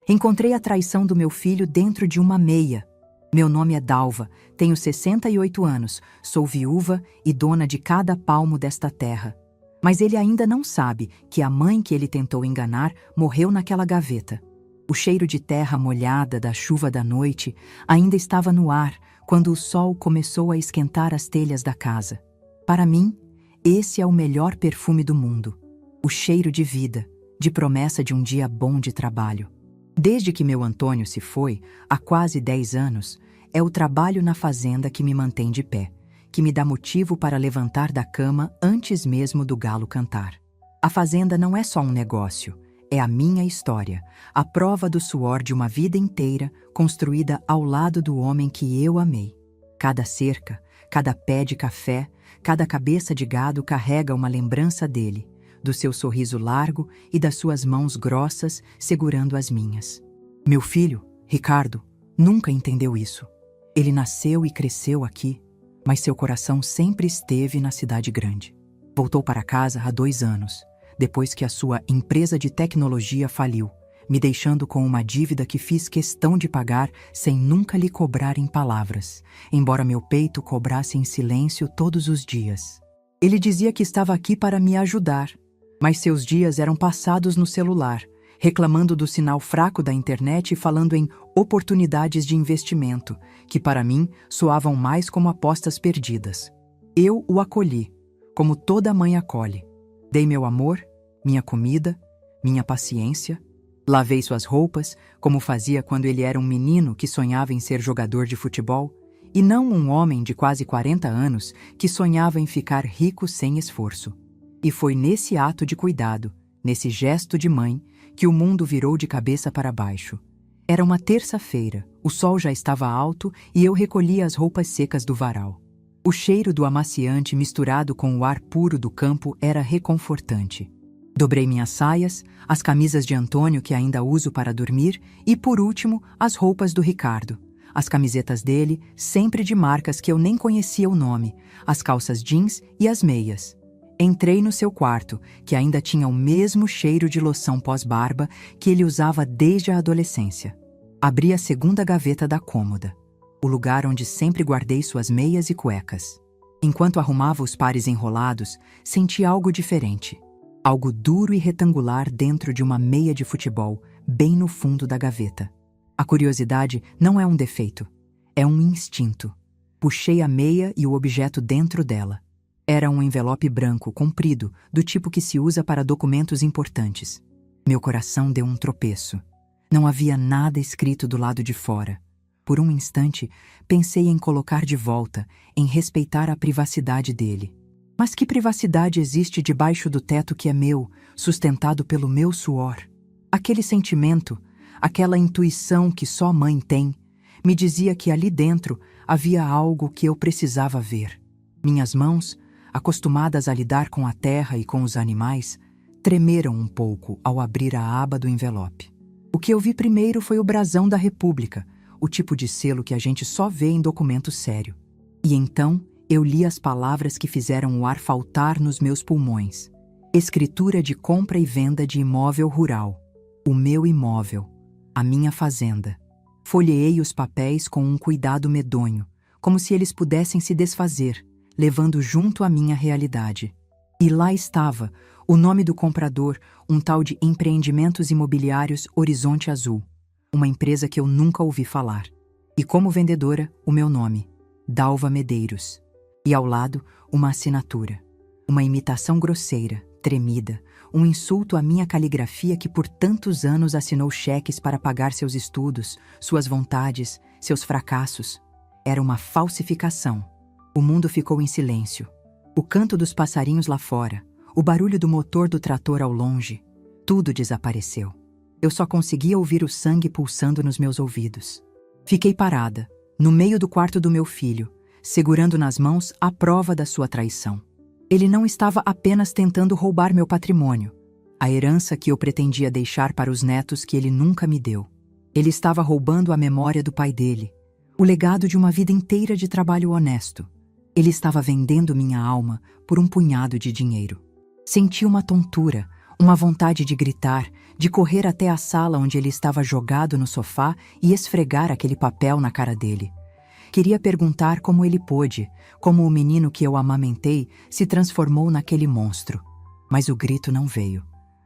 Encontrei a traição do meu filho dentro de uma meia. Meu nome é Dalva, tenho 68 anos, sou viúva e dona de cada palmo desta terra. Mas ele ainda não sabe que a mãe que ele tentou enganar morreu naquela gaveta. O cheiro de terra molhada da chuva da noite ainda estava no ar quando o sol começou a esquentar as telhas da casa. Para mim, esse é o melhor perfume do mundo. O cheiro de vida, de promessa de um dia bom de trabalho. Desde que meu Antônio se foi, há quase 10 anos, é o trabalho na fazenda que me mantém de pé, que me dá motivo para levantar da cama antes mesmo do galo cantar. A fazenda não é só um negócio, é a minha história, a prova do suor de uma vida inteira construída ao lado do homem que eu amei. Cada cerca, cada pé de café, cada cabeça de gado carrega uma lembrança dele, do seu sorriso largo e das suas mãos grossas segurando as minhas. Meu filho, Ricardo, nunca entendeu isso. Ele nasceu e cresceu aqui, mas seu coração sempre esteve na cidade grande. Voltou para casa há 2 anos, depois que a sua empresa de tecnologia faliu, me deixando com uma dívida que fiz questão de pagar sem nunca lhe cobrar em palavras, embora meu peito cobrasse em silêncio todos os dias. Ele dizia que estava aqui para me ajudar, mas seus dias eram passados no celular, reclamando do sinal fraco da internet e falando em oportunidades de investimento, que para mim soavam mais como apostas perdidas. Eu o acolhi, como toda mãe acolhe. Dei meu amor, minha comida, minha paciência. Lavei suas roupas, como fazia quando ele era um menino que sonhava em ser jogador de futebol, e não um homem de quase 40 anos que sonhava em ficar rico sem esforço. E foi nesse ato de cuidado, nesse gesto de mãe, que o mundo virou de cabeça para baixo. Era uma terça-feira, o sol já estava alto e eu recolhia as roupas secas do varal. O cheiro do amaciante misturado com o ar puro do campo era reconfortante. Dobrei minhas saias, as camisas de Antônio que ainda uso para dormir e, por último, as roupas do Ricardo. As camisetas dele, sempre de marcas que eu nem conhecia o nome, as calças jeans e as meias. Entrei no seu quarto, que ainda tinha o mesmo cheiro de loção pós-barba que ele usava desde a adolescência. Abri a segunda gaveta da cômoda, o lugar onde sempre guardei suas meias e cuecas. Enquanto arrumava os pares enrolados, senti algo diferente. Algo duro e retangular dentro de uma meia de futebol, bem no fundo da gaveta. A curiosidade não é um defeito, é um instinto. Puxei a meia e o objeto dentro dela. Era um envelope branco, comprido, do tipo que se usa para documentos importantes. Meu coração deu um tropeço. Não havia nada escrito do lado de fora. Por um instante, pensei em colocar de volta, em respeitar a privacidade dele. Mas que privacidade existe debaixo do teto que é meu, sustentado pelo meu suor? Aquele sentimento, aquela intuição que só mãe tem, me dizia que ali dentro havia algo que eu precisava ver. Minhas mãos, acostumadas a lidar com a terra e com os animais, tremeram um pouco ao abrir a aba do envelope. O que eu vi primeiro foi o brasão da República, o tipo de selo que a gente só vê em documento sério. E então eu li as palavras que fizeram o ar faltar nos meus pulmões. Escritura de compra e venda de imóvel rural. O meu imóvel. A minha fazenda. Folheei os papéis com um cuidado medonho, como se eles pudessem se desfazer, levando junto a minha realidade. E lá estava, o nome do comprador, um tal de Empreendimentos Imobiliários Horizonte Azul, uma empresa que eu nunca ouvi falar. E como vendedora, o meu nome, Dalva Medeiros. E ao lado, uma assinatura. Uma imitação grosseira, tremida, um insulto à minha caligrafia que por tantos anos assinou cheques para pagar seus estudos, suas vontades, seus fracassos. Era uma falsificação. O mundo ficou em silêncio. O canto dos passarinhos lá fora, o barulho do motor do trator ao longe, tudo desapareceu. Eu só conseguia ouvir o sangue pulsando nos meus ouvidos. Fiquei parada, no meio do quarto do meu filho, segurando nas mãos a prova da sua traição. Ele não estava apenas tentando roubar meu patrimônio, a herança que eu pretendia deixar para os netos que ele nunca me deu. Ele estava roubando a memória do pai dele, o legado de uma vida inteira de trabalho honesto. Ele estava vendendo minha alma por um punhado de dinheiro. Senti uma tontura, uma vontade de gritar, de correr até a sala onde ele estava jogado no sofá e esfregar aquele papel na cara dele. Queria perguntar como ele pôde, como o menino que eu amamentei se transformou naquele monstro. Mas o grito não veio.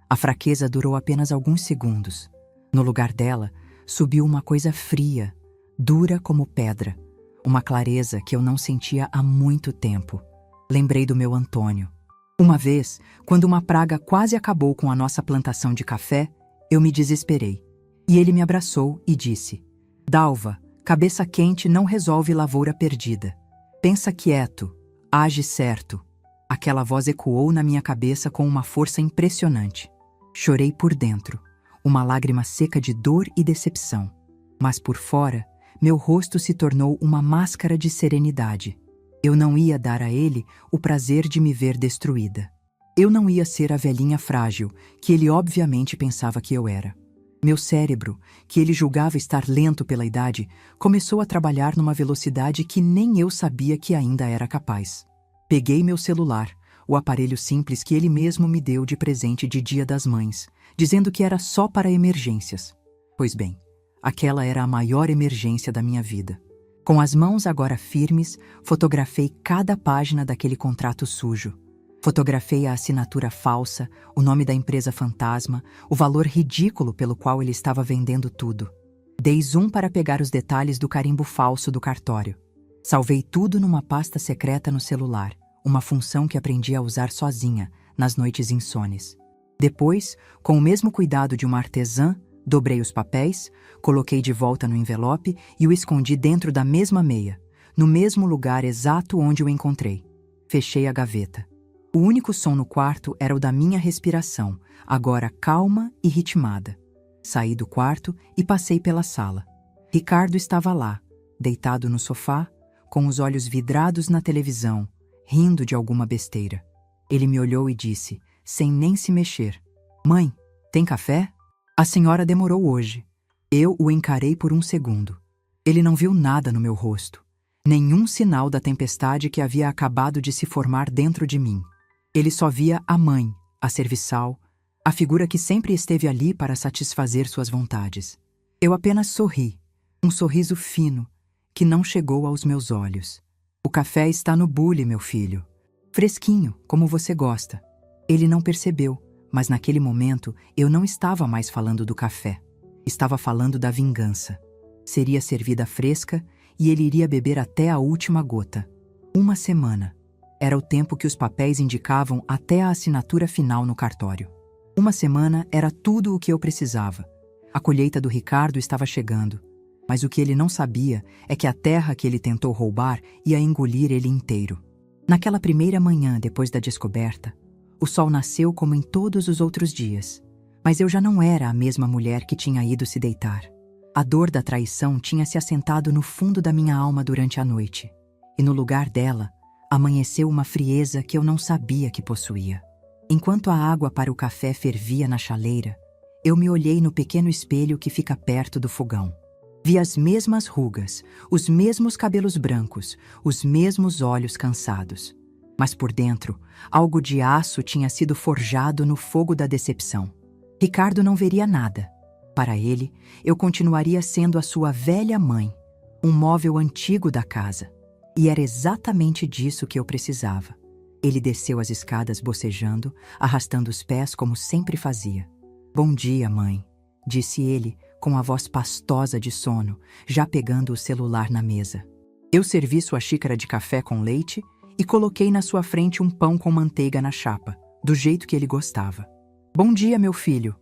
A fraqueza durou apenas alguns segundos. No lugar dela, subiu uma coisa fria, dura como pedra. Uma clareza que eu não sentia há muito tempo. Lembrei do meu Antônio. Uma vez, quando uma praga quase acabou com a nossa plantação de café, eu me desesperei. E ele me abraçou e disse: Dalva, cabeça quente não resolve lavoura perdida. Pensa quieto, age certo. Aquela voz ecoou na minha cabeça com uma força impressionante. Chorei por dentro, uma lágrima seca de dor e decepção. Mas por fora, meu rosto se tornou uma máscara de serenidade. Eu não ia dar a ele o prazer de me ver destruída. Eu não ia ser a velhinha frágil que ele obviamente pensava que eu era. Meu cérebro, que ele julgava estar lento pela idade, começou a trabalhar numa velocidade que nem eu sabia que ainda era capaz. Peguei meu celular, o aparelho simples que ele mesmo me deu de presente de Dia das Mães, dizendo que era só para emergências. Pois bem, aquela era a maior emergência da minha vida. Com as mãos agora firmes, fotografei cada página daquele contrato sujo. Fotografei a assinatura falsa, o nome da empresa fantasma, o valor ridículo pelo qual ele estava vendendo tudo. Dei zoom para pegar os detalhes do carimbo falso do cartório. Salvei tudo numa pasta secreta no celular, uma função que aprendi a usar sozinha, nas noites insones. Depois, com o mesmo cuidado de uma artesã, dobrei os papéis, coloquei de volta no envelope e o escondi dentro da mesma meia, no mesmo lugar exato onde o encontrei. Fechei a gaveta. O único som no quarto era o da minha respiração, agora calma e ritmada. Saí do quarto e passei pela sala. Ricardo estava lá, deitado no sofá, com os olhos vidrados na televisão, rindo de alguma besteira. Ele me olhou e disse, sem nem se mexer: Mãe, tem café? A senhora demorou hoje. Eu o encarei por um segundo. Ele não viu nada no meu rosto. Nenhum sinal da tempestade que havia acabado de se formar dentro de mim. Ele só via a mãe, a serviçal, a figura que sempre esteve ali para satisfazer suas vontades. Eu apenas sorri, um sorriso fino, que não chegou aos meus olhos. O café está no bule, meu filho. Fresquinho, como você gosta. Ele não percebeu, mas naquele momento eu não estava mais falando do café. Estava falando da vingança. Seria servida fresca e ele iria beber até a última gota. Uma semana. Era o tempo que os papéis indicavam até a assinatura final no cartório. Uma semana era tudo o que eu precisava. A colheita do Ricardo estava chegando. Mas o que ele não sabia é que a terra que ele tentou roubar ia engolir ele inteiro. Naquela primeira manhã depois da descoberta, o sol nasceu como em todos os outros dias. Mas eu já não era a mesma mulher que tinha ido se deitar. A dor da traição tinha se assentado no fundo da minha alma durante a noite. E no lugar dela, amanheceu uma frieza que eu não sabia que possuía. Enquanto a água para o café fervia na chaleira, eu me olhei no pequeno espelho que fica perto do fogão. Vi as mesmas rugas, os mesmos cabelos brancos, os mesmos olhos cansados. Mas por dentro, algo de aço tinha sido forjado no fogo da decepção. Ricardo não veria nada. Para ele, eu continuaria sendo a sua velha mãe, um móvel antigo da casa. E era exatamente disso que eu precisava. Ele desceu as escadas bocejando, arrastando os pés como sempre fazia. Bom dia, mãe, disse ele, com a voz pastosa de sono, já pegando o celular na mesa. Eu servi sua xícara de café com leite e coloquei na sua frente um pão com manteiga na chapa, do jeito que ele gostava. Bom dia, meu filho.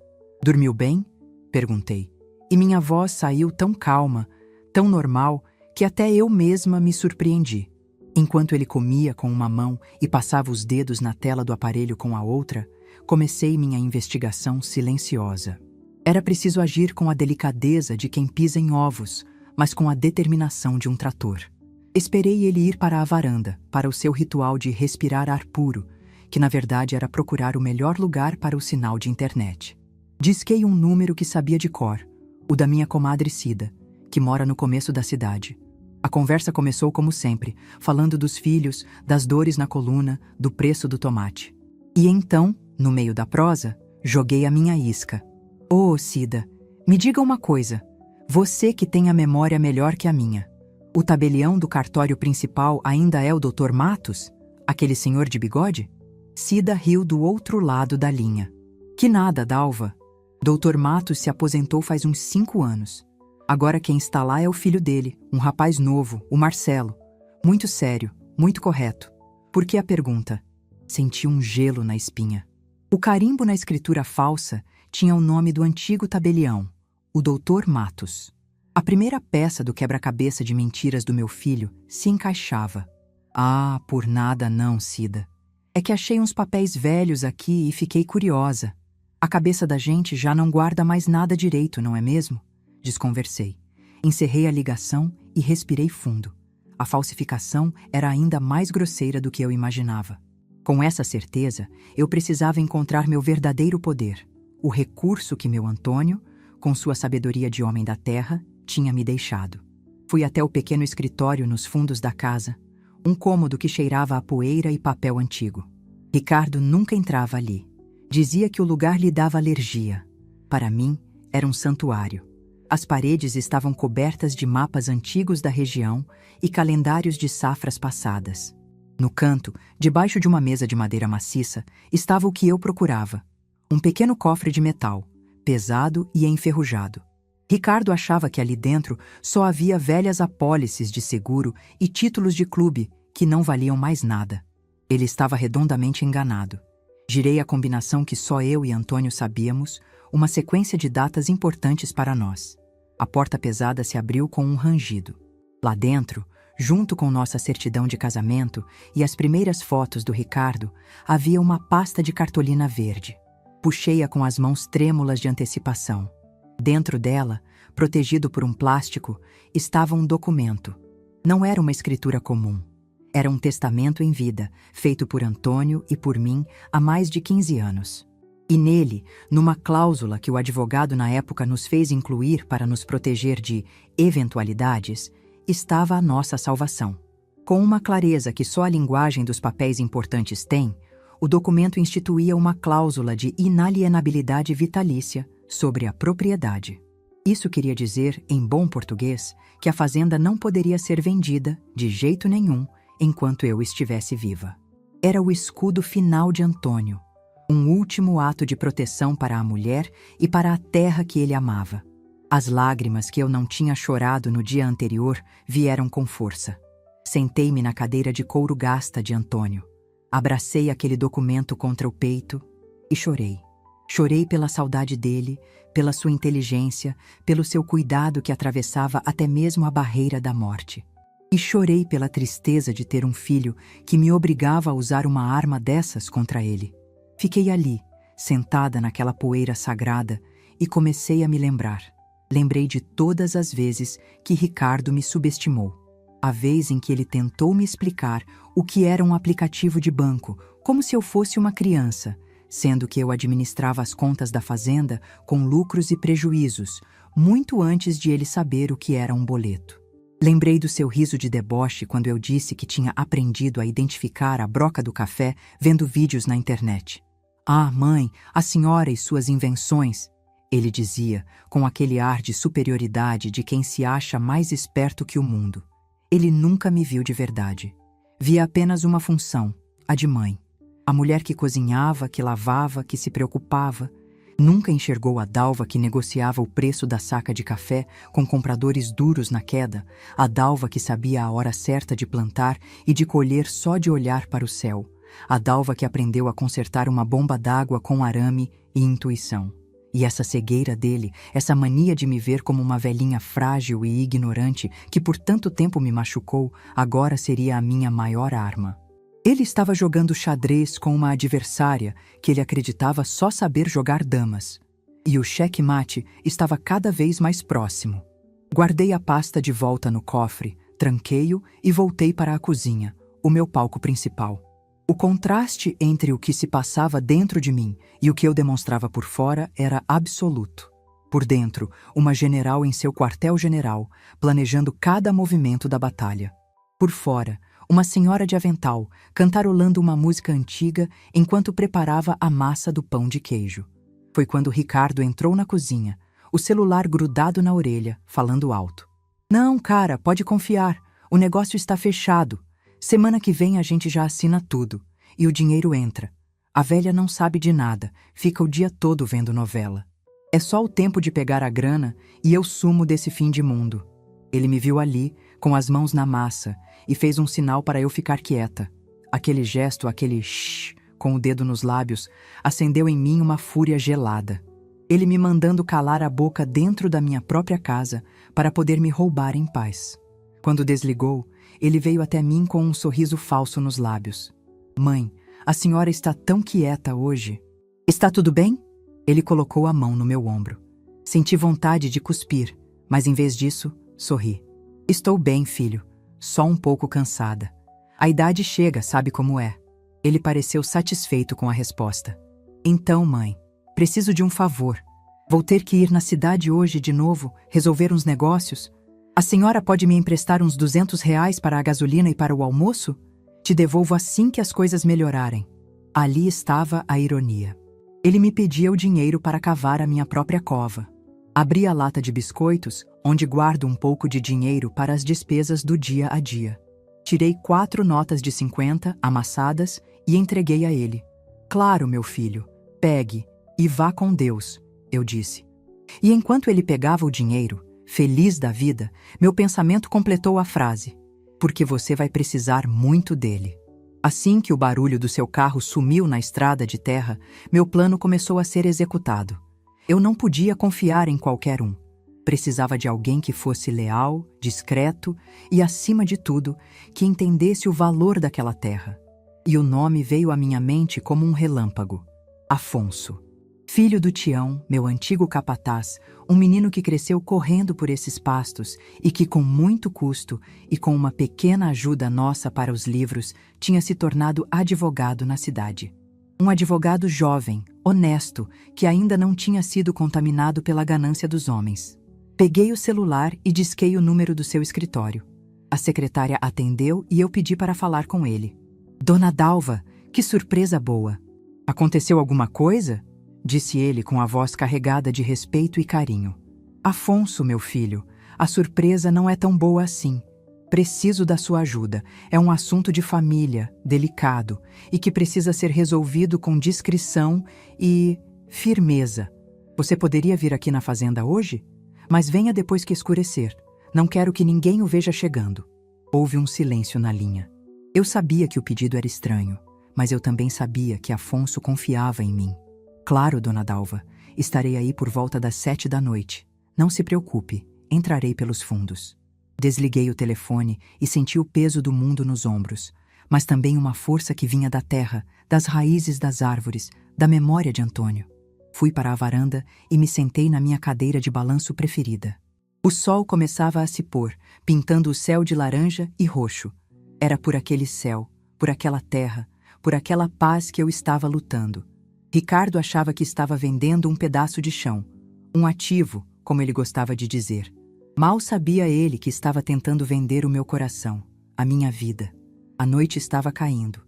Dormiu bem? Perguntei. E minha voz saiu tão calma, tão normal, que até eu mesma me surpreendi. Enquanto ele comia com uma mão e passava os dedos na tela do aparelho com a outra, comecei minha investigação silenciosa. Era preciso agir com a delicadeza de quem pisa em ovos, mas com a determinação de um trator. Esperei ele ir para a varanda, para o seu ritual de respirar ar puro, que na verdade era procurar o melhor lugar para o sinal de internet. Disquei um número que sabia de cor, o da minha comadre Cida, que mora no começo da cidade. A conversa começou como sempre, falando dos filhos, das dores na coluna, do preço do tomate. E então, no meio da prosa, joguei a minha isca. Oh, Cida, me diga uma coisa. Você que tem a memória melhor que a minha. O tabelião do cartório principal ainda é o Dr. Matos? Aquele senhor de bigode? Cida riu do outro lado da linha. Que nada, Dalva. Dr. Matos se aposentou faz uns 5 anos. Agora quem está lá é o filho dele, um rapaz novo, o Marcelo. Muito sério, muito correto. Por que a pergunta? Senti um gelo na espinha. O carimbo na escritura falsa tinha o nome do antigo tabelião, o Dr. Matos. A primeira peça do quebra-cabeça de mentiras do meu filho se encaixava. Ah, por nada não, Cida. É que achei uns papéis velhos aqui e fiquei curiosa. A cabeça da gente já não guarda mais nada direito, não é mesmo? Desconversei. Encerrei a ligação e respirei fundo. A falsificação era ainda mais grosseira do que eu imaginava. Com essa certeza, eu precisava encontrar meu verdadeiro poder, o recurso que meu Antônio, com sua sabedoria de homem da terra, tinha me deixado. Fui até o pequeno escritório nos fundos da casa, um cômodo que cheirava a poeira e papel antigo. Ricardo nunca entrava ali. Dizia que o lugar lhe dava alergia. Para mim, era um santuário. As paredes estavam cobertas de mapas antigos da região e calendários de safras passadas. No canto, debaixo de uma mesa de madeira maciça, estava o que eu procurava. Um pequeno cofre de metal, pesado e enferrujado. Ricardo achava que ali dentro só havia velhas apólices de seguro e títulos de clube que não valiam mais nada. Ele estava redondamente enganado. Girei a combinação que só eu e Antônio sabíamos, uma sequência de datas importantes para nós. A porta pesada se abriu com um rangido. Lá dentro, junto com nossa certidão de casamento e as primeiras fotos do Ricardo, havia uma pasta de cartolina verde. Puxei-a com as mãos trêmulas de antecipação. Dentro dela, protegido por um plástico, estava um documento. Não era uma escritura comum. Era um testamento em vida, feito por Antônio e por mim há mais de 15 anos. E nele, numa cláusula que o advogado na época nos fez incluir para nos proteger de eventualidades, estava a nossa salvação. Com uma clareza que só a linguagem dos papéis importantes tem, o documento instituía uma cláusula de inalienabilidade vitalícia sobre a propriedade. Isso queria dizer, em bom português, que a fazenda não poderia ser vendida, de jeito nenhum, enquanto eu estivesse viva. Era o escudo final de Antônio, um último ato de proteção para a mulher e para a terra que ele amava. As lágrimas que eu não tinha chorado no dia anterior vieram com força. Sentei-me na cadeira de couro gasta de Antônio. Abracei aquele documento contra o peito e chorei. Chorei pela saudade dele, pela sua inteligência, pelo seu cuidado que atravessava até mesmo a barreira da morte. E chorei pela tristeza de ter um filho que me obrigava a usar uma arma dessas contra ele. Fiquei ali, sentada naquela poeira sagrada, e comecei a me lembrar. Lembrei de todas as vezes que Ricardo me subestimou. A vez em que ele tentou me explicar o que era um aplicativo de banco, como se eu fosse uma criança, sendo que eu administrava as contas da fazenda com lucros e prejuízos, muito antes de ele saber o que era um boleto. Lembrei do seu riso de deboche quando eu disse que tinha aprendido a identificar a broca do café vendo vídeos na internet. "Ah, mãe, a senhora e suas invenções", ele dizia, com aquele ar de superioridade de quem se acha mais esperto que o mundo. Ele nunca me viu de verdade. Via apenas uma função, a de mãe. A mulher que cozinhava, que lavava, que se preocupava. Nunca enxergou a Dalva que negociava o preço da saca de café com compradores duros na queda, a Dalva que sabia a hora certa de plantar e de colher só de olhar para o céu, a Dalva que aprendeu a consertar uma bomba d'água com arame e intuição. E essa cegueira dele, essa mania de me ver como uma velhinha frágil e ignorante que por tanto tempo me machucou, agora seria a minha maior arma. Ele estava jogando xadrez com uma adversária que ele acreditava só saber jogar damas. E o xeque-mate estava cada vez mais próximo. Guardei a pasta de volta no cofre, tranquei-o e voltei para a cozinha, o meu palco principal. O contraste entre o que se passava dentro de mim e o que eu demonstrava por fora era absoluto. Por dentro, uma general em seu quartel-general, planejando cada movimento da batalha. Por fora, uma senhora de avental, cantarolando uma música antiga enquanto preparava a massa do pão de queijo. Foi quando Ricardo entrou na cozinha, o celular grudado na orelha, falando alto. Não, cara, pode confiar. O negócio está fechado. Semana que vem a gente já assina tudo. E o dinheiro entra. A velha não sabe de nada, fica o dia todo vendo novela. É só o tempo de pegar a grana e eu sumo desse fim de mundo. Ele me viu ali, com as mãos na massa, e fez um sinal para eu ficar quieta. Aquele gesto, aquele shh, com o dedo nos lábios, acendeu em mim uma fúria gelada. Ele me mandando calar a boca dentro da minha própria casa para poder me roubar em paz. Quando desligou, ele veio até mim com um sorriso falso nos lábios. Mãe, a senhora está tão quieta hoje. Está tudo bem? Ele colocou a mão no meu ombro. Senti vontade de cuspir, mas em vez disso, sorri. Estou bem, filho, só um pouco cansada. A idade chega, sabe como é. Ele pareceu satisfeito com a resposta. Então, mãe, preciso de um favor. Vou ter que ir na cidade hoje de novo, resolver uns negócios. A senhora pode me emprestar uns R$ 200 para a gasolina e para o almoço? Te devolvo assim que as coisas melhorarem. Ali estava a ironia. Ele me pedia o dinheiro para cavar a minha própria cova. Abri a lata de biscoitos, onde guardo um pouco de dinheiro para as despesas do dia a dia. Tirei 4 notas de 50, amassadas, e entreguei a ele. Claro, meu filho, pegue e vá com Deus, eu disse. E enquanto ele pegava o dinheiro, feliz da vida, meu pensamento completou a frase. Porque você vai precisar muito dele. Assim que o barulho do seu carro sumiu na estrada de terra, meu plano começou a ser executado. Eu não podia confiar em qualquer um. Precisava de alguém que fosse leal, discreto e, acima de tudo, que entendesse o valor daquela terra. E o nome veio à minha mente como um relâmpago. Afonso. Filho do Tião, meu antigo capataz, um menino que cresceu correndo por esses pastos e que, com muito custo e com uma pequena ajuda nossa para os livros, tinha se tornado advogado na cidade. Um advogado jovem, honesto, que ainda não tinha sido contaminado pela ganância dos homens. Peguei o celular e disquei o número do seu escritório. A secretária atendeu e eu pedi para falar com ele. Dona Dalva, que surpresa boa! Aconteceu alguma coisa? Disse ele com a voz carregada de respeito e carinho. Afonso, meu filho, a surpresa não é tão boa assim. Preciso da sua ajuda. É um assunto de família, delicado, e que precisa ser resolvido com discrição e firmeza. Você poderia vir aqui na fazenda hoje? Mas venha depois que escurecer. Não quero que ninguém o veja chegando. Houve um silêncio na linha. Eu sabia que o pedido era estranho, mas eu também sabia que Afonso confiava em mim. Claro, dona Dalva, estarei aí por volta das 7 da noite. Não se preocupe, entrarei pelos fundos. Desliguei o telefone e senti o peso do mundo nos ombros, mas também uma força que vinha da terra, das raízes das árvores, da memória de Antônio. Fui para a varanda e me sentei na minha cadeira de balanço preferida. O sol começava a se pôr, pintando o céu de laranja e roxo. Era por aquele céu, por aquela terra, por aquela paz que eu estava lutando. Ricardo achava que estava vendendo um pedaço de chão, um ativo, como ele gostava de dizer. Mal sabia ele que estava tentando vender o meu coração, a minha vida. A noite estava caindo,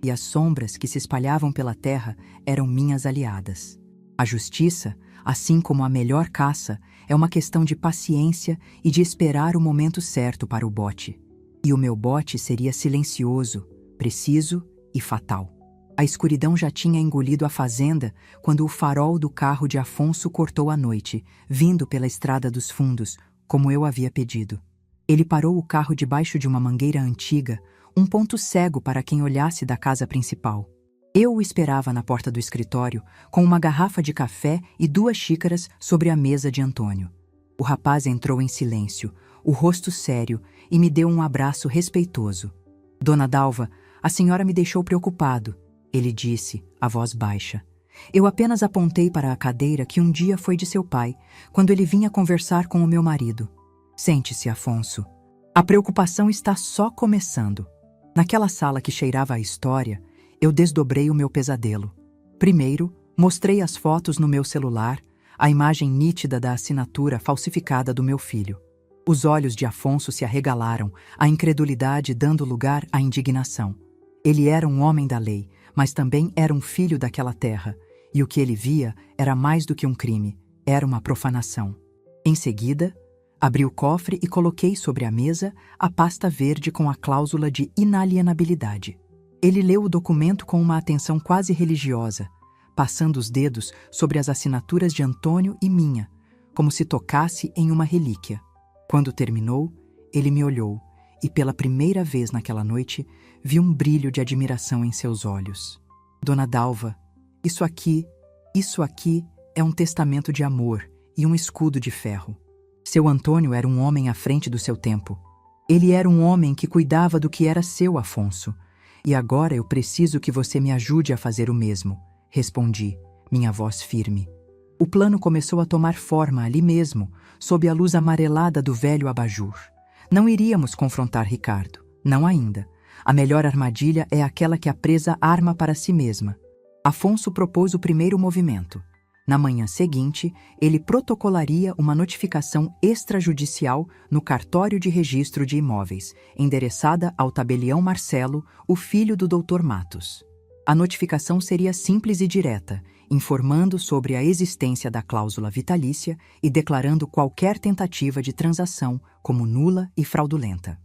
e as sombras que se espalhavam pela terra eram minhas aliadas. A justiça, assim como a melhor caça, é uma questão de paciência e de esperar o momento certo para o bote. E o meu bote seria silencioso, preciso e fatal. A escuridão já tinha engolido a fazenda quando o farol do carro de Afonso cortou a noite, vindo pela estrada dos fundos, como eu havia pedido. Ele parou o carro debaixo de uma mangueira antiga, um ponto cego para quem olhasse da casa principal. Eu o esperava na porta do escritório, com uma garrafa de café e 2 xícaras sobre a mesa de Antônio. O rapaz entrou em silêncio, o rosto sério, e me deu um abraço respeitoso. Dona Dalva, a senhora me deixou preocupado, ele disse, a voz baixa. Eu apenas apontei para a cadeira que um dia foi de seu pai, quando ele vinha conversar com o meu marido. Sente-se, Afonso. A preocupação está só começando. Naquela sala que cheirava a história, eu desdobrei o meu pesadelo. Primeiro, mostrei as fotos no meu celular, a imagem nítida da assinatura falsificada do meu filho. Os olhos de Afonso se arregalaram, a incredulidade dando lugar à indignação. Ele era um homem da lei, mas também era um filho daquela terra, E o que ele via era mais do que um crime, era uma profanação. Em seguida, abri o cofre e coloquei sobre a mesa a pasta verde com a cláusula de inalienabilidade. Ele leu o documento com uma atenção quase religiosa, passando os dedos sobre as assinaturas de Antônio e minha, como se tocasse em uma relíquia. Quando terminou, ele me olhou e, pela primeira vez naquela noite, vi um brilho de admiração em seus olhos. Dona Dalva, isso aqui é um testamento de amor e um escudo de ferro. Seu Antônio era um homem à frente do seu tempo. Ele era um homem que cuidava do que era seu, Afonso. E agora eu preciso que você me ajude a fazer o mesmo, respondi, minha voz firme. O plano começou a tomar forma ali mesmo, sob a luz amarelada do velho abajur. Não iríamos confrontar Ricardo, não ainda. A melhor armadilha é aquela que a presa arma para si mesma. Afonso propôs o primeiro movimento. Na manhã seguinte, ele protocolaria uma notificação extrajudicial no cartório de registro de imóveis, endereçada ao tabelião Marcelo, o filho do Dr. Matos. A notificação seria simples e direta, informando sobre a existência da cláusula vitalícia e declarando qualquer tentativa de transação como nula e fraudulenta.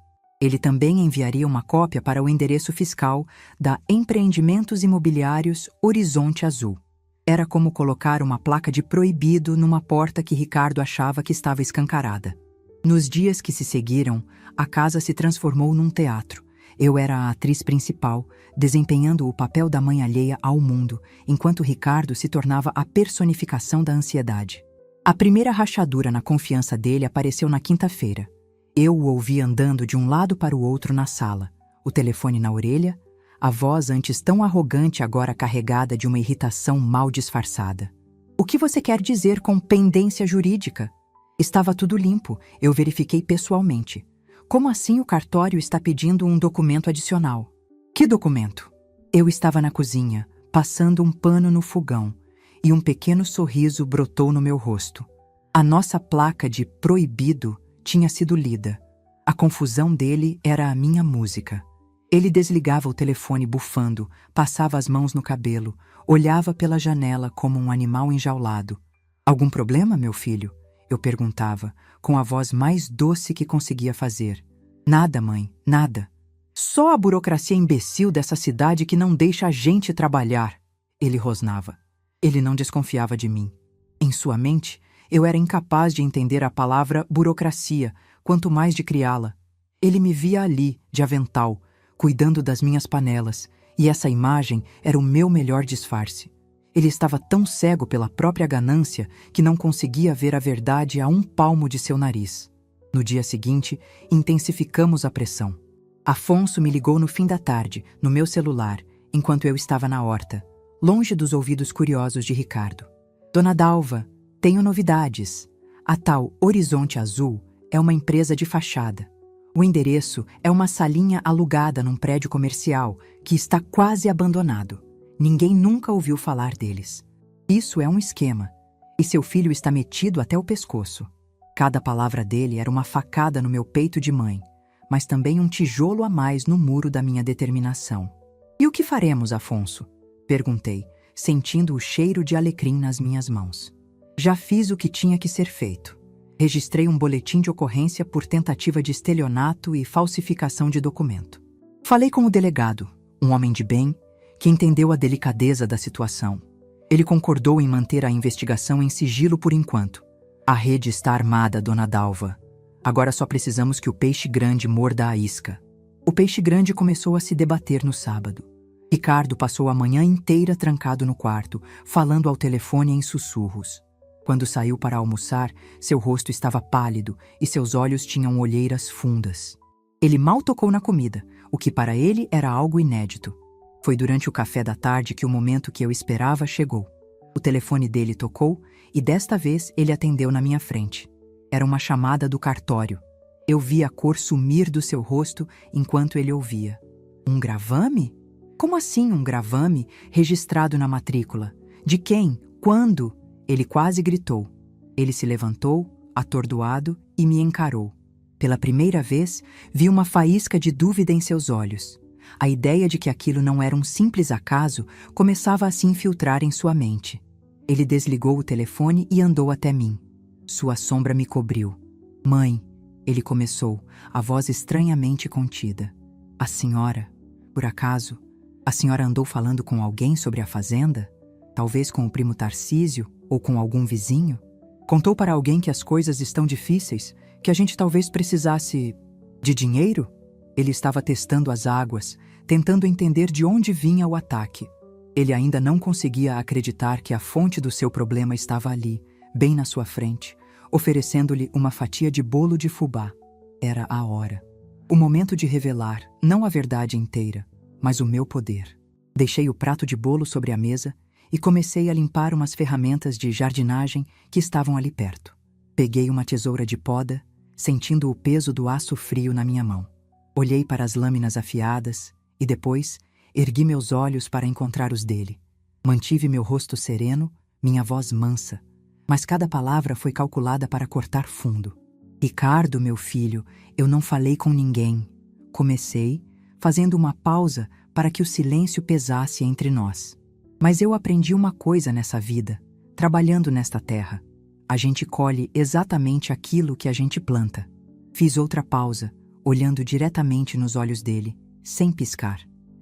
Ele também enviaria uma cópia para o endereço fiscal da Empreendimentos Imobiliários Horizonte Azul. Era como colocar uma placa de proibido numa porta que Ricardo achava que estava escancarada. Nos dias que se seguiram, a casa se transformou num teatro. Eu era a atriz principal, desempenhando o papel da mãe alheia ao mundo, enquanto Ricardo se tornava a personificação da ansiedade. A primeira rachadura na confiança dele apareceu na quinta-feira. Eu o ouvi andando de um lado para o outro na sala, o telefone na orelha, a voz antes tão arrogante agora carregada de uma irritação mal disfarçada. O que você quer dizer com pendência jurídica? Estava tudo limpo, eu verifiquei pessoalmente. Como assim o cartório está pedindo um documento adicional? Que documento? Eu estava na cozinha, passando um pano no fogão, e um pequeno sorriso brotou no meu rosto. A nossa placa de proibido tinha sido lida. A confusão dele era a minha música. Ele desligava o telefone bufando, passava as mãos no cabelo, olhava pela janela como um animal enjaulado. Algum problema, meu filho? Eu perguntava, com a voz mais doce que conseguia fazer. Nada, mãe, nada. Só a burocracia imbecil dessa cidade que não deixa a gente trabalhar. Ele rosnava. Ele não desconfiava de mim. Em sua mente, eu era incapaz de entender a palavra burocracia, quanto mais de criá-la. Ele me via ali, de avental, cuidando das minhas panelas, e essa imagem era o meu melhor disfarce. Ele estava tão cego pela própria ganância que não conseguia ver a verdade a um palmo de seu nariz. No dia seguinte, intensificamos a pressão. Afonso me ligou no fim da tarde, no meu celular, enquanto eu estava na horta, longe dos ouvidos curiosos de Ricardo. Dona Dalva, tenho novidades. A tal Horizonte Azul é uma empresa de fachada. O endereço é uma salinha alugada num prédio comercial que está quase abandonado. Ninguém nunca ouviu falar deles. Isso é um esquema. E seu filho está metido até o pescoço. Cada palavra dele era uma facada no meu peito de mãe, mas também um tijolo a mais no muro da minha determinação. E o que faremos, Afonso? Perguntei, sentindo o cheiro de alecrim nas minhas mãos. Já fiz o que tinha que ser feito. Registrei um boletim de ocorrência por tentativa de estelionato e falsificação de documento. Falei com o delegado, um homem de bem, que entendeu a delicadeza da situação. Ele concordou em manter a investigação em sigilo por enquanto. A rede está armada, Dona Dalva. Agora só precisamos que o peixe grande morda a isca. O peixe grande começou a se debater no sábado. Ricardo passou a manhã inteira trancado no quarto, falando ao telefone em sussurros. Quando saiu para almoçar, seu rosto estava pálido e seus olhos tinham olheiras fundas. Ele mal tocou na comida, o que para ele era algo inédito. Foi durante o café da tarde que o momento que eu esperava chegou. O telefone dele tocou e desta vez ele atendeu na minha frente. Era uma chamada do cartório. Eu vi a cor sumir do seu rosto enquanto ele ouvia. Um gravame? Como assim um gravame registrado na matrícula? De quem? Quando? Ele quase gritou. Ele se levantou, atordoado, e me encarou. Pela primeira vez, vi uma faísca de dúvida em seus olhos. A ideia de que aquilo não era um simples acaso começava a se infiltrar em sua mente. Ele desligou o telefone e andou até mim. Sua sombra me cobriu. Mãe, ele começou, a voz estranhamente contida. A senhora, por acaso, a senhora andou falando com alguém sobre a fazenda? Talvez com o primo Tarcísio ou com algum vizinho? Contou para alguém que as coisas estão difíceis, que a gente talvez precisasse de dinheiro? Ele estava testando as águas, tentando entender de onde vinha o ataque. Ele ainda não conseguia acreditar que a fonte do seu problema estava ali, bem na sua frente, oferecendo-lhe uma fatia de bolo de fubá. Era a hora. O momento de revelar, não a verdade inteira, mas o meu poder. Deixei o prato de bolo sobre a mesa e comecei a limpar umas ferramentas de jardinagem que estavam ali perto. Peguei uma tesoura de poda, sentindo o peso do aço frio na minha mão. Olhei para as lâminas afiadas e depois ergui meus olhos para encontrar os dele. Mantive meu rosto sereno, minha voz mansa, mas cada palavra foi calculada para cortar fundo. Ricardo, meu filho, eu não falei com ninguém. Comecei, fazendo uma pausa para que o silêncio pesasse entre nós. Mas eu aprendi uma coisa nessa vida, trabalhando nesta terra. A gente colhe exatamente aquilo que a gente planta. Fiz outra pausa, olhando diretamente nos olhos dele, sem piscar.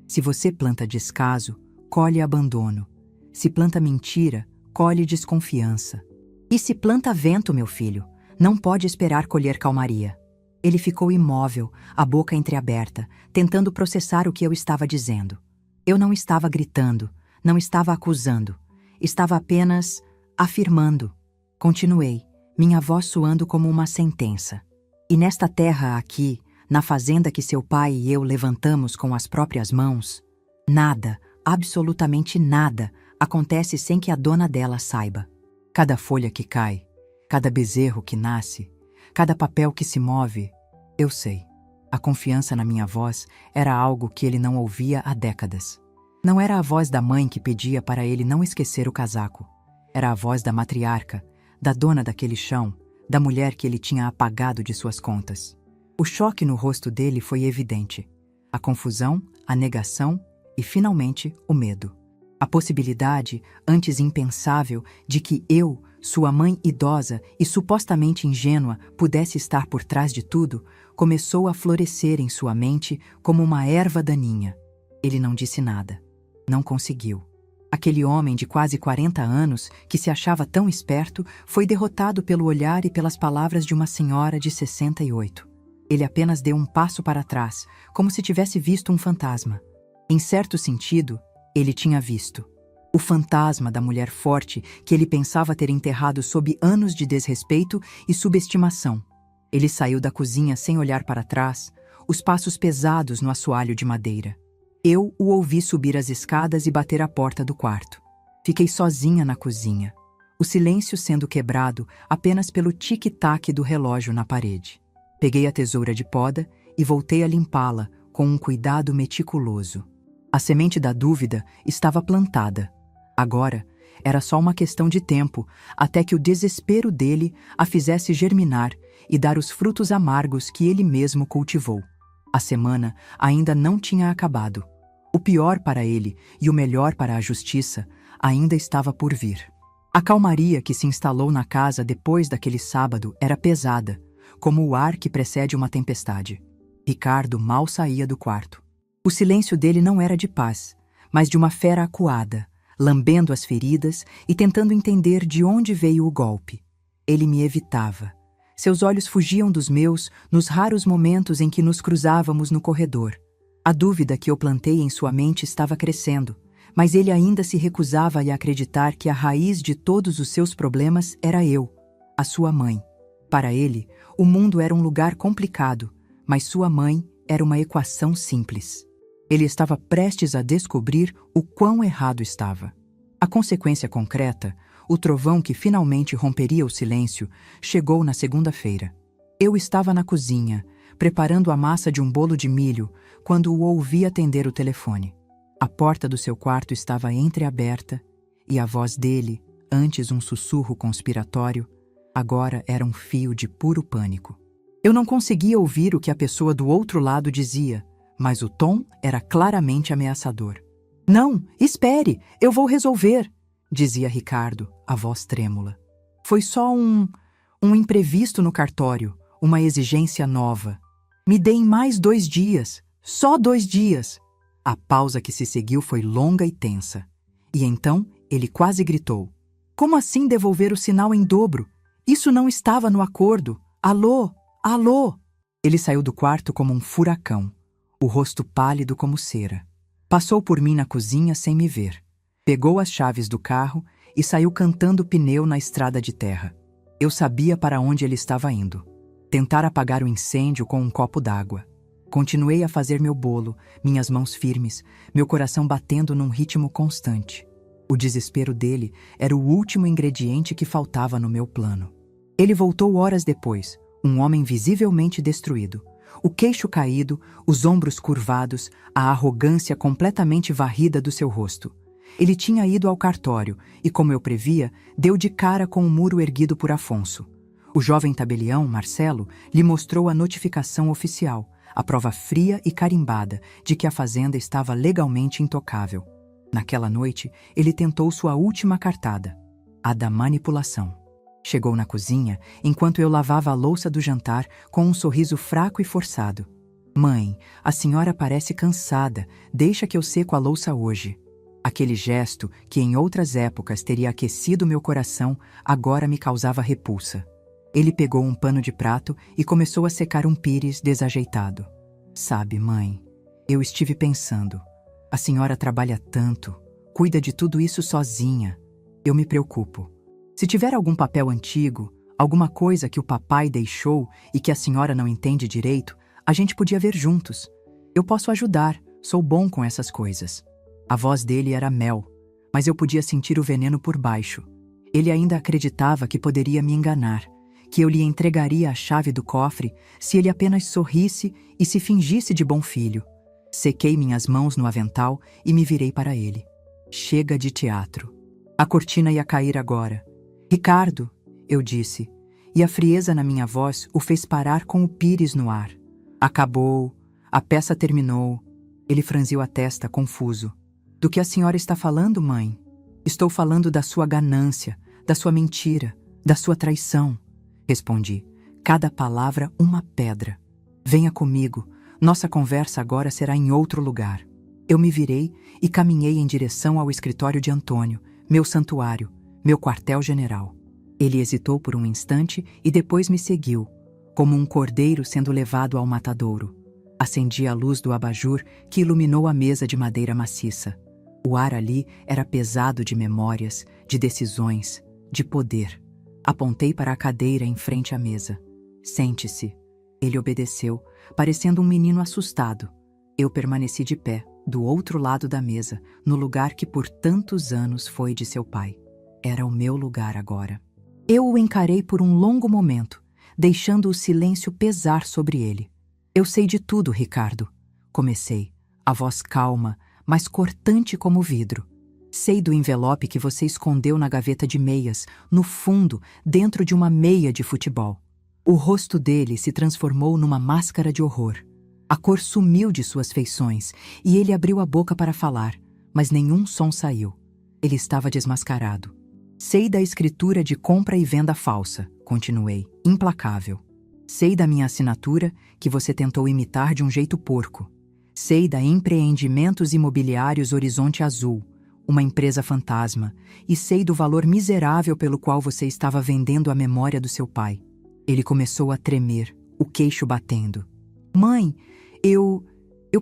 Se você planta descaso, colhe abandono. Se planta mentira, colhe desconfiança. E se planta vento, meu filho, não pode esperar colher calmaria. Ele ficou imóvel, a boca entreaberta, tentando processar o que eu estava dizendo. Eu não estava gritando, não estava acusando, estava apenas afirmando. Continuei, minha voz soando como uma sentença. E nesta terra aqui, na fazenda que seu pai e eu levantamos com as próprias mãos, nada, absolutamente nada, acontece sem que a dona dela saiba. Cada folha que cai, cada bezerro que nasce, cada papel que se move, eu sei. A confiança na minha voz era algo que ele não ouvia há décadas. Não era a voz da mãe que pedia para ele não esquecer o casaco. Era a voz da matriarca, da dona daquele chão, da mulher que ele tinha apagado de suas contas. O choque no rosto dele foi evidente. A confusão, a negação e, finalmente, o medo. A possibilidade, antes impensável, de que eu, sua mãe idosa e supostamente ingênua, pudesse estar por trás de tudo, começou a florescer em sua mente como uma erva daninha. Ele não disse nada. Não conseguiu. Aquele homem de quase 40 anos, que se achava tão esperto, foi derrotado pelo olhar e pelas palavras de uma senhora de 68. Ele apenas deu um passo para trás, como se tivesse visto um fantasma. Em certo sentido, ele tinha visto. O fantasma da mulher forte que ele pensava ter enterrado sob anos de desrespeito e subestimação. Ele saiu da cozinha sem olhar para trás, os passos pesados no assoalho de madeira. Eu o ouvi subir as escadas e bater a porta do quarto. Fiquei sozinha na cozinha, o silêncio sendo quebrado apenas pelo tic-tac do relógio na parede. Peguei a tesoura de poda e voltei a limpá-la com um cuidado meticuloso. A semente da dúvida estava plantada. Agora, era só uma questão de tempo até que o desespero dele a fizesse germinar e dar os frutos amargos que ele mesmo cultivou. A semana ainda não tinha acabado. O pior para ele e o melhor para a justiça ainda estava por vir. A calmaria que se instalou na casa depois daquele sábado era pesada, como o ar que precede uma tempestade. Ricardo mal saía do quarto. O silêncio dele não era de paz, mas de uma fera acuada, lambendo as feridas e tentando entender de onde veio o golpe. Ele me evitava. Seus olhos fugiam dos meus nos raros momentos em que nos cruzávamos no corredor. A dúvida que eu plantei em sua mente estava crescendo, mas ele ainda se recusava a acreditar que a raiz de todos os seus problemas era eu, a sua mãe. Para ele, o mundo era um lugar complicado, mas sua mãe era uma equação simples. Ele estava prestes a descobrir o quão errado estava. A consequência concreta, o trovão que finalmente romperia o silêncio, chegou na segunda-feira. Eu estava na cozinha, preparando a massa de um bolo de milho, quando o ouvi atender o telefone. A porta do seu quarto estava entreaberta e a voz dele, antes um sussurro conspiratório, agora era um fio de puro pânico. Eu não conseguia ouvir o que a pessoa do outro lado dizia, mas o tom era claramente ameaçador. Não, espere, eu vou resolver, dizia Ricardo, a voz trêmula. Foi só um imprevisto no cartório, uma exigência nova. Me deem mais 2 dias, só 2 dias. A pausa que se seguiu foi longa e tensa. E então ele quase gritou. Como assim devolver o sinal em dobro? Isso não estava no acordo. Alô? Alô? Ele saiu do quarto como um furacão, o rosto pálido como cera. Passou por mim na cozinha sem me ver. Pegou as chaves do carro e saiu cantando pneu na estrada de terra. Eu sabia para onde ele estava indo. Tentar apagar o incêndio com um copo d'água. Continuei a fazer meu bolo, minhas mãos firmes, meu coração batendo num ritmo constante. O desespero dele era o último ingrediente que faltava no meu plano. Ele voltou horas depois, um homem visivelmente destruído. O queixo caído, os ombros curvados, a arrogância completamente varrida do seu rosto. Ele tinha ido ao cartório e, como eu previa, deu de cara com o muro erguido por Afonso. O jovem tabelião, Marcelo, lhe mostrou a notificação oficial, a prova fria e carimbada de que a fazenda estava legalmente intocável. Naquela noite, ele tentou sua última cartada, a da manipulação. Chegou na cozinha enquanto eu lavava a louça do jantar com um sorriso fraco e forçado. Mãe, a senhora parece cansada, deixa que eu seco a louça hoje. Aquele gesto, que em outras épocas teria aquecido meu coração, agora me causava repulsa. Ele pegou um pano de prato e começou a secar um pires desajeitado. Sabe, mãe, eu estive pensando. A senhora trabalha tanto, cuida de tudo isso sozinha. Eu me preocupo. Se tiver algum papel antigo, alguma coisa que o papai deixou e que a senhora não entende direito, a gente podia ver juntos. Eu posso ajudar, sou bom com essas coisas. A voz dele era mel, mas eu podia sentir o veneno por baixo. Ele ainda acreditava que poderia me enganar, que eu lhe entregaria a chave do cofre se ele apenas sorrisse e se fingisse de bom filho. Sequei minhas mãos no avental e me virei para ele. Chega de teatro. A cortina ia cair agora. Ricardo, eu disse, e a frieza na minha voz o fez parar com o pires no ar. Acabou, a peça terminou. Ele franziu a testa, confuso. Do que a senhora está falando, mãe? Estou falando da sua ganância, da sua mentira, da sua traição. Respondi, cada palavra uma pedra. Venha comigo, nossa conversa agora será em outro lugar. Eu me virei e caminhei em direção ao escritório de Antônio, meu santuário, meu quartel-general. Ele hesitou por um instante e depois me seguiu, como um cordeiro sendo levado ao matadouro. Acendi a luz do abajur que iluminou a mesa de madeira maciça. O ar ali era pesado de memórias, de decisões, de poder. Apontei para a cadeira em frente à mesa. Sente-se. Ele obedeceu, parecendo um menino assustado. Eu permaneci de pé, do outro lado da mesa, no lugar que por tantos anos foi de seu pai. Era o meu lugar agora. Eu o encarei por um longo momento, deixando o silêncio pesar sobre ele. Eu sei de tudo, Ricardo. Comecei, a voz calma, mas cortante como vidro. Sei do envelope que você escondeu na gaveta de meias, no fundo, dentro de uma meia de futebol. O rosto dele se transformou numa máscara de horror. A cor sumiu de suas feições e ele abriu a boca para falar, mas nenhum som saiu. Ele estava desmascarado. Sei da escritura de compra e venda falsa, continuei, implacável. Sei da minha assinatura, que você tentou imitar de um jeito porco. Sei da Empreendimentos Imobiliários Horizonte Azul, uma empresa fantasma, e sei do valor miserável pelo qual você estava vendendo a memória do seu pai. Ele começou a tremer, o queixo batendo. Mãe, eu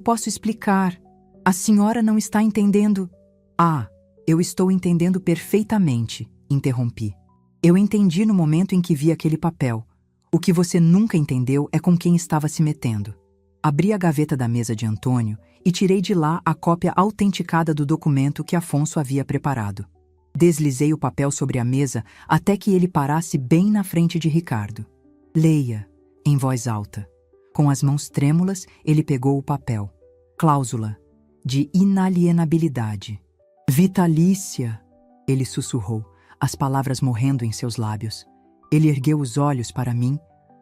posso explicar. A senhora não está entendendo. Ah, eu estou entendendo perfeitamente, interrompi. Eu entendi no momento em que vi aquele papel. O que você nunca entendeu é com quem estava se metendo. Abri a gaveta da mesa de Antônio e tirei de lá a cópia autenticada do documento que Afonso havia preparado. Deslizei o papel sobre a mesa até que ele parasse bem na frente de Ricardo. Leia, em voz alta. Com as mãos trêmulas, ele pegou o papel. Cláusula de inalienabilidade. Vitalícia, ele sussurrou, as palavras morrendo em seus lábios. Ele ergueu os olhos para mim,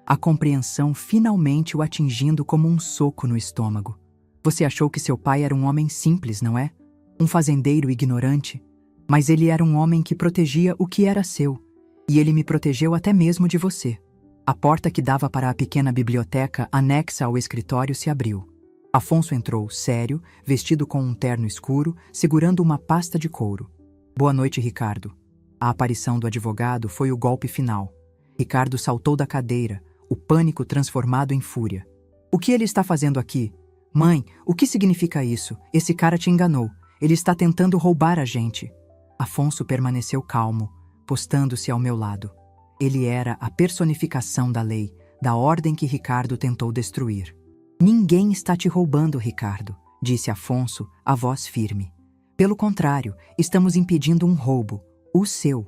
a compreensão finalmente o atingindo como um soco no estômago. Você achou que seu pai era um homem simples, não é? Um fazendeiro ignorante. Mas ele era um homem que protegia o que era seu. E ele me protegeu até mesmo de você. A porta que dava para a pequena biblioteca anexa ao escritório se abriu. Afonso entrou, sério, vestido com um terno escuro, segurando uma pasta de couro. Boa noite, Ricardo. A aparição do advogado foi o golpe final. Ricardo saltou da cadeira, o pânico transformado em fúria. O que ele está fazendo aqui? Mãe, o que significa isso? Esse cara te enganou. Ele está tentando roubar a gente. Afonso permaneceu calmo, postando-se ao meu lado. Ele era a personificação da lei, da ordem que Ricardo tentou destruir. Ninguém está te roubando, Ricardo, disse Afonso, a voz firme. Pelo contrário, estamos impedindo um roubo, o seu.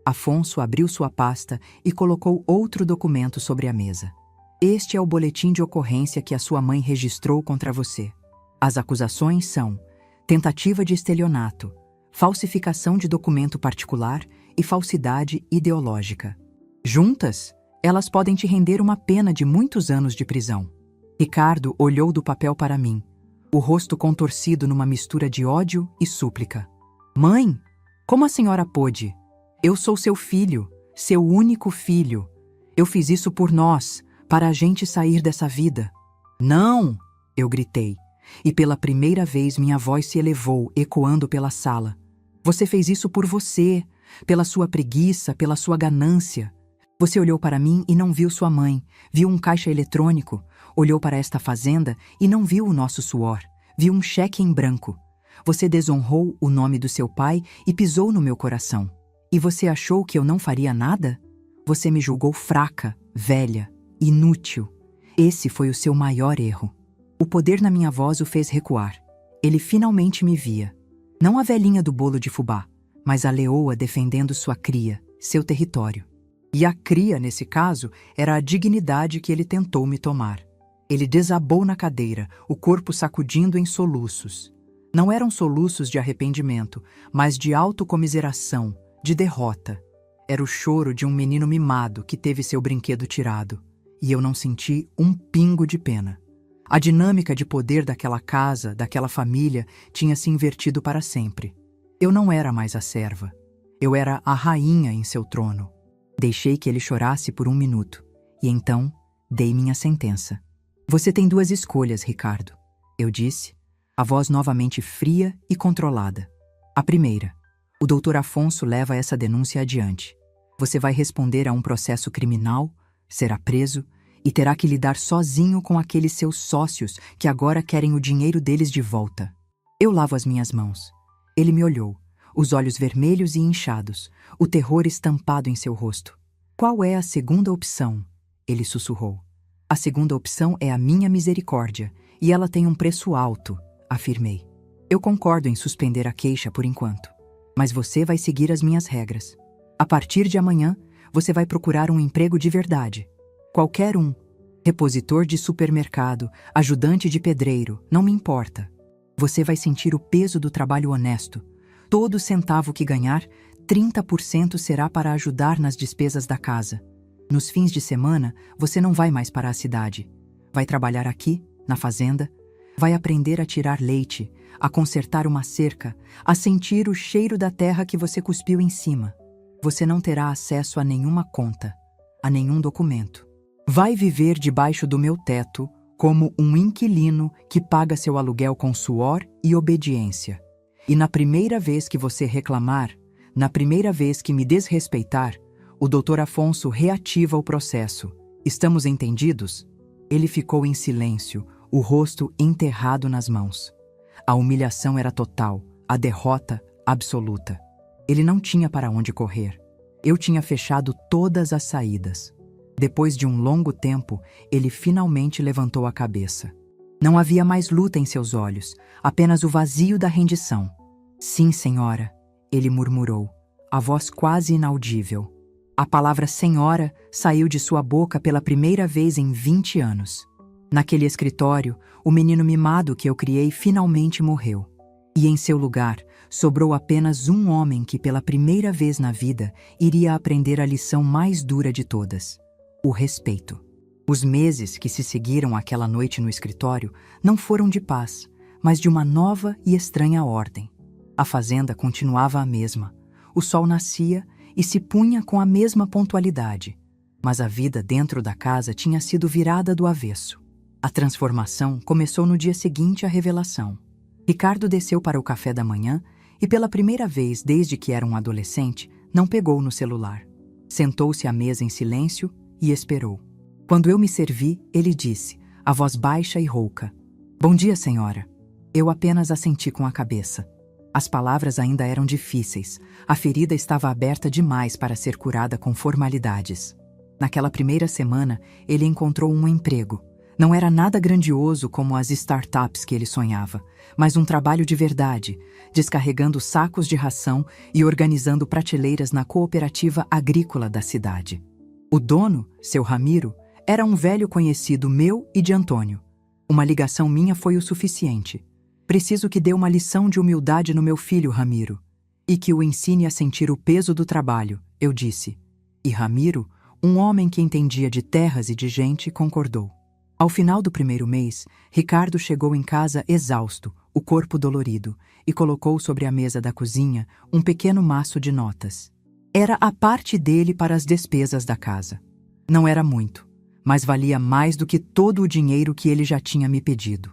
Afonso abriu sua pasta e colocou outro documento sobre a mesa. Este é o boletim de ocorrência que a sua mãe registrou contra você. As acusações são tentativa de estelionato, falsificação de documento particular e falsidade ideológica. Juntas, elas podem te render uma pena de muitos anos de prisão. Ricardo olhou do papel para mim, o rosto contorcido numa mistura de ódio e súplica. Mãe, como a senhora pôde? Eu sou seu filho, seu único filho. Eu fiz isso por nós, para a gente sair dessa vida. Não! Eu gritei, e pela primeira vez minha voz se elevou, ecoando pela sala. Você fez isso por você, pela sua preguiça, pela sua ganância. Você olhou para mim e não viu sua mãe, viu um caixa eletrônico, olhou para esta fazenda e não viu o nosso suor, viu um cheque em branco. Você desonrou o nome do seu pai e pisou no meu coração. E você achou que eu não faria nada? Você me julgou fraca, velha, inútil. Esse foi o seu maior erro. O poder na minha voz o fez recuar. Ele finalmente me via. Não a velhinha do bolo de fubá, mas a leoa defendendo sua cria, seu território. E a cria, nesse caso, era a dignidade que ele tentou me tomar. Ele desabou na cadeira, o corpo sacudindo em soluços. Não eram soluços de arrependimento, mas de autocomiseração, de derrota. Era o choro de um menino mimado que teve seu brinquedo tirado. E eu não senti um pingo de pena. A dinâmica de poder daquela casa, daquela família, tinha se invertido para sempre. Eu não era mais a serva. Eu era a rainha em seu trono. Deixei que ele chorasse por 1 minuto. E então, dei minha sentença. Você tem 2 escolhas, Ricardo. Eu disse, a voz novamente fria e controlada. A primeira. O Dr. Afonso leva essa denúncia adiante. Você vai responder a um processo criminal, será preso e terá que lidar sozinho com aqueles seus sócios que agora querem o dinheiro deles de volta. Eu lavo as minhas mãos. Ele me olhou, os olhos vermelhos e inchados, o terror estampado em seu rosto. Qual é a segunda opção? Ele sussurrou. A segunda opção é a minha misericórdia, e ela tem um preço alto, afirmei. Eu concordo em suspender a queixa por enquanto. Mas você vai seguir as minhas regras. A partir de amanhã, você vai procurar um emprego de verdade. Qualquer um. Repositor de supermercado, ajudante de pedreiro, não me importa. Você vai sentir o peso do trabalho honesto. Todo centavo que ganhar, 30% será para ajudar nas despesas da casa. Nos fins de semana, você não vai mais para a cidade. Vai trabalhar aqui, na fazenda. Vai aprender a tirar leite, a consertar uma cerca, a sentir o cheiro da terra que você cuspiu em cima. Você não terá acesso a nenhuma conta, a nenhum documento. Vai viver debaixo do meu teto como um inquilino que paga seu aluguel com suor e obediência. E na primeira vez que você reclamar, na primeira vez que me desrespeitar, o Dr. Afonso reativa o processo. Estamos entendidos? Ele ficou em silêncio, o rosto enterrado nas mãos. A humilhação era total, a derrota absoluta. Ele não tinha para onde correr. Eu tinha fechado todas as saídas. Depois de um longo tempo, ele finalmente levantou a cabeça. Não havia mais luta em seus olhos, apenas o vazio da rendição. Sim, senhora, ele murmurou, a voz quase inaudível. A palavra senhora saiu de sua boca pela primeira vez em 20 anos. Naquele escritório, o menino mimado que eu criei finalmente morreu. E em seu lugar, sobrou apenas um homem que pela primeira vez na vida iria aprender a lição mais dura de todas: o respeito. Os meses que se seguiram àquela noite no escritório não foram de paz, mas de uma nova e estranha ordem. A fazenda continuava a mesma. O sol nascia e se punha com a mesma pontualidade, mas a vida dentro da casa tinha sido virada do avesso. A transformação começou no dia seguinte à revelação. Ricardo desceu para o café da manhã e, pela primeira vez desde que era um adolescente, não pegou no celular. Sentou-se à mesa em silêncio e esperou. Quando eu me servi, ele disse, a voz baixa e rouca: "Bom dia, senhora." Eu apenas assenti com a cabeça. As palavras ainda eram difíceis. A ferida estava aberta demais para ser curada com formalidades. Naquela primeira semana, ele encontrou um emprego. Não era nada grandioso como as startups que ele sonhava, mas um trabalho de verdade, descarregando sacos de ração e organizando prateleiras na cooperativa agrícola da cidade. O dono, seu Ramiro, era um velho conhecido meu e de Antônio. Uma ligação minha foi o suficiente. Preciso que dê uma lição de humildade no meu filho, Ramiro, e que o ensine a sentir o peso do trabalho, eu disse. E Ramiro, um homem que entendia de terras e de gente, concordou. Ao final do primeiro mês, Ricardo chegou em casa exausto, o corpo dolorido, e colocou sobre a mesa da cozinha um pequeno maço de notas. Era a parte dele para as despesas da casa. Não era muito, mas valia mais do que todo o dinheiro que ele já tinha me pedido.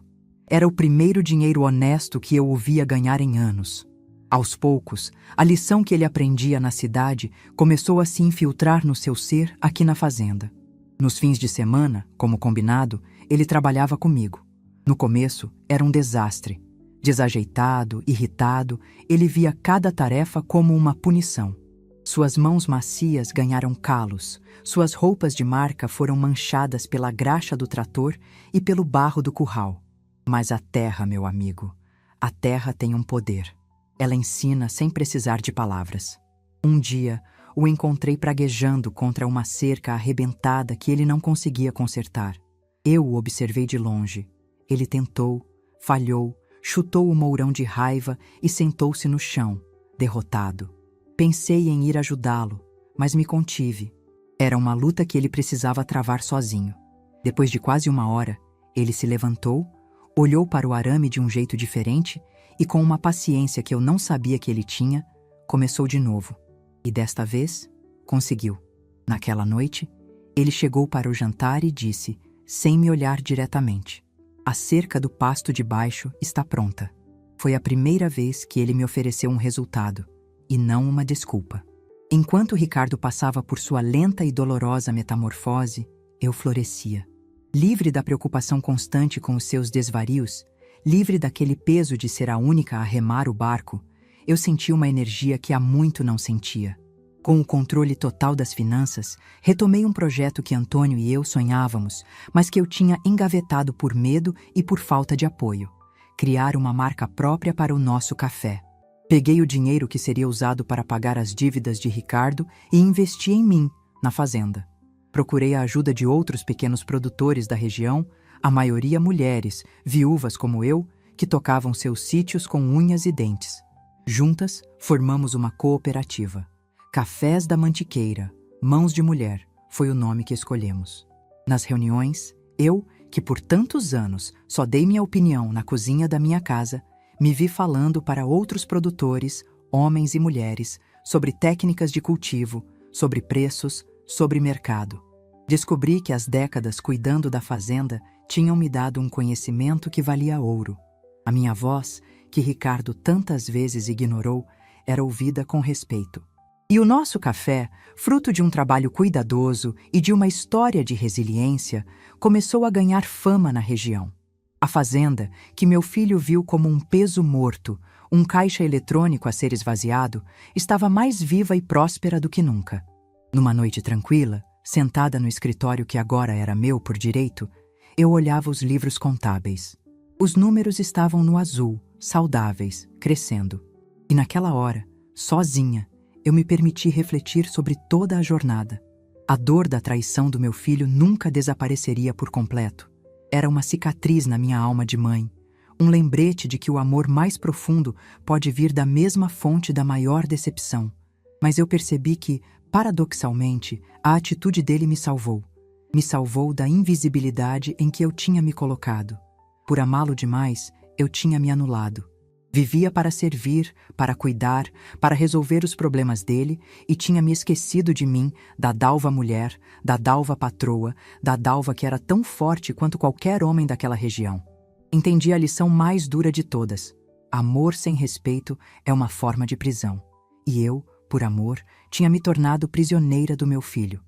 Era o primeiro dinheiro honesto que eu o via ganhar em anos. Aos poucos, a lição que ele aprendia na cidade começou a se infiltrar no seu ser aqui na fazenda. Nos fins de semana, como combinado, ele trabalhava comigo. No começo, era um desastre. Desajeitado, irritado, ele via cada tarefa como uma punição. Suas mãos macias ganharam calos, suas roupas de marca foram manchadas pela graxa do trator e pelo barro do curral. Mas a terra, meu amigo, a terra tem um poder. Ela ensina sem precisar de palavras. Um dia, o encontrei praguejando contra uma cerca arrebentada que ele não conseguia consertar. Eu o observei de longe. Ele tentou, falhou, chutou o mourão de raiva e sentou-se no chão, derrotado. Pensei em ir ajudá-lo, mas me contive. Era uma luta que ele precisava travar sozinho. Depois de quase uma hora, ele se levantou, olhou para o arame de um jeito diferente e, com uma paciência que eu não sabia que ele tinha, começou de novo. E desta vez, conseguiu. Naquela noite, ele chegou para o jantar e disse, sem me olhar diretamente: "A cerca do pasto de baixo está pronta." Foi a primeira vez que ele me ofereceu um resultado, e não uma desculpa. Enquanto Ricardo passava por sua lenta e dolorosa metamorfose, eu florescia. Livre da preocupação constante com os seus desvarios, livre daquele peso de ser a única a remar o barco, eu senti uma energia que há muito não sentia. Com o controle total das finanças, retomei um projeto que Antônio e eu sonhávamos, mas que eu tinha engavetado por medo e por falta de apoio: criar uma marca própria para o nosso café. Peguei o dinheiro que seria usado para pagar as dívidas de Ricardo e investi em mim, na fazenda. Procurei a ajuda de outros pequenos produtores da região, a maioria mulheres, viúvas como eu, que tocavam seus sítios com unhas e dentes. Juntas, formamos uma cooperativa. Cafés da Mantiqueira, Mãos de Mulher, foi o nome que escolhemos. Nas reuniões, eu, que por tantos anos só dei minha opinião na cozinha da minha casa, me vi falando para outros produtores, homens e mulheres, sobre técnicas de cultivo, sobre preços, sobre mercado. Descobri que as décadas cuidando da fazenda tinham me dado um conhecimento que valia ouro. A minha voz, que Ricardo tantas vezes ignorou, era ouvida com respeito. E o nosso café, fruto de um trabalho cuidadoso e de uma história de resiliência, começou a ganhar fama na região. A fazenda, que meu filho viu como um peso morto, um caixa eletrônico a ser esvaziado, estava mais viva e próspera do que nunca. Numa noite tranquila, sentada no escritório que agora era meu por direito, eu olhava os livros contábeis. Os números estavam no azul, saudáveis, crescendo. E naquela hora, sozinha, eu me permiti refletir sobre toda a jornada. A dor da traição do meu filho nunca desapareceria por completo. Era uma cicatriz na minha alma de mãe, um lembrete de que o amor mais profundo pode vir da mesma fonte da maior decepção. Mas eu percebi que, paradoxalmente, a atitude dele me salvou. Me salvou da invisibilidade em que eu tinha me colocado. Por amá-lo demais, eu tinha me anulado. Vivia para servir, para cuidar, para resolver os problemas dele e tinha me esquecido de mim, da Dalva mulher, da Dalva patroa, da Dalva que era tão forte quanto qualquer homem daquela região. Entendi a lição mais dura de todas. Amor sem respeito é uma forma de prisão. E eu, por amor, tinha me tornado prisioneira do meu filho.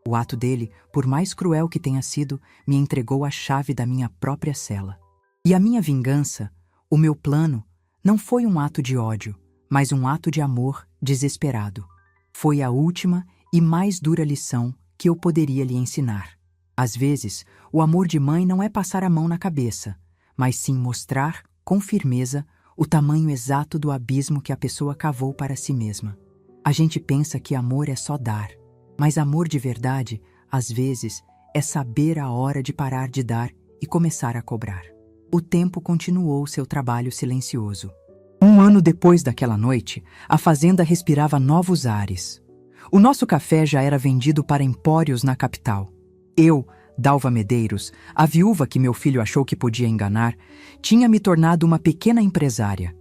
O ato dele, por mais cruel que tenha sido, me entregou a chave da minha própria cela. E a minha vingança, o meu plano, não foi um ato de ódio, mas um ato de amor desesperado. Foi a última e mais dura lição que eu poderia lhe ensinar. Às vezes, o amor de mãe não é passar a mão na cabeça, mas sim mostrar, com firmeza, o tamanho exato do abismo que a pessoa cavou para si mesma. A gente pensa que amor é só dar, mas amor de verdade, às vezes, é saber a hora de parar de dar e começar a cobrar. O tempo continuou seu trabalho silencioso. 1 ano depois daquela noite, a fazenda respirava novos ares. O nosso café já era vendido para empórios na capital. Eu, Dalva Medeiros, a viúva que meu filho achou que podia enganar, tinha me tornado uma pequena empresária.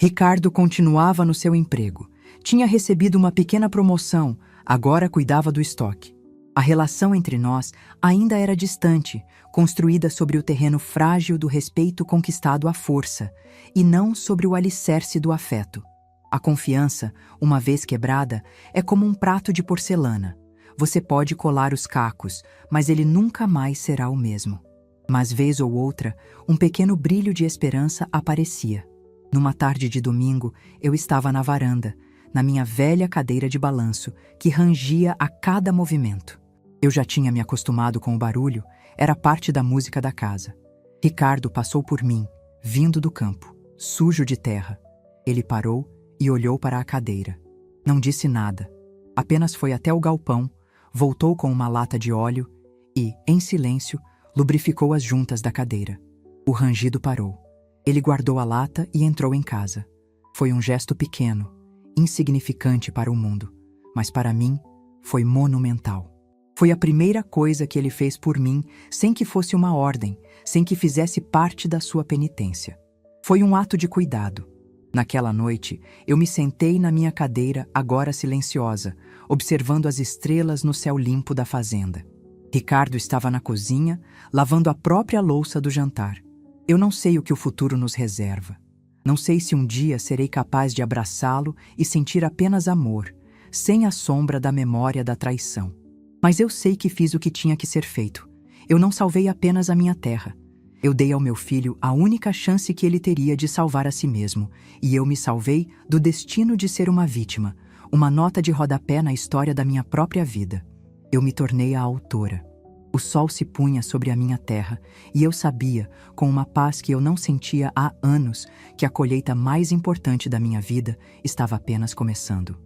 Ricardo continuava no seu emprego. Tinha recebido uma pequena promoção, agora cuidava do estoque. A relação entre nós ainda era distante, construída sobre o terreno frágil do respeito conquistado à força, e não sobre o alicerce do afeto. A confiança, uma vez quebrada, é como um prato de porcelana. Você pode colar os cacos, mas ele nunca mais será o mesmo. Mas vez ou outra, um pequeno brilho de esperança aparecia. Numa tarde de domingo, eu estava na varanda, na minha velha cadeira de balanço, que rangia a cada movimento. Eu já tinha me acostumado com o barulho, era parte da música da casa. Ricardo passou por mim, vindo do campo, sujo de terra. Ele parou e olhou para a cadeira. Não disse nada, apenas foi até o galpão, voltou com uma lata de óleo e, em silêncio, lubrificou as juntas da cadeira. O rangido parou. Ele guardou a lata e entrou em casa. Foi um gesto pequeno, insignificante para o mundo, mas para mim foi monumental. Foi a primeira coisa que ele fez por mim, sem que fosse uma ordem, sem que fizesse parte da sua penitência. Foi um ato de cuidado. Naquela noite, eu me sentei na minha cadeira, agora silenciosa, observando as estrelas no céu limpo da fazenda. Ricardo estava na cozinha, lavando a própria louça do jantar. Eu não sei o que o futuro nos reserva. Não sei se um dia serei capaz de abraçá-lo e sentir apenas amor, sem a sombra da memória da traição. Mas eu sei que fiz o que tinha que ser feito. Eu não salvei apenas a minha terra. Eu dei ao meu filho a única chance que ele teria de salvar a si mesmo, e eu me salvei do destino de ser uma vítima, uma nota de rodapé na história da minha própria vida. Eu me tornei a autora. O sol se punha sobre a minha terra, e eu sabia, com uma paz que eu não sentia há anos, que a colheita mais importante da minha vida estava apenas começando.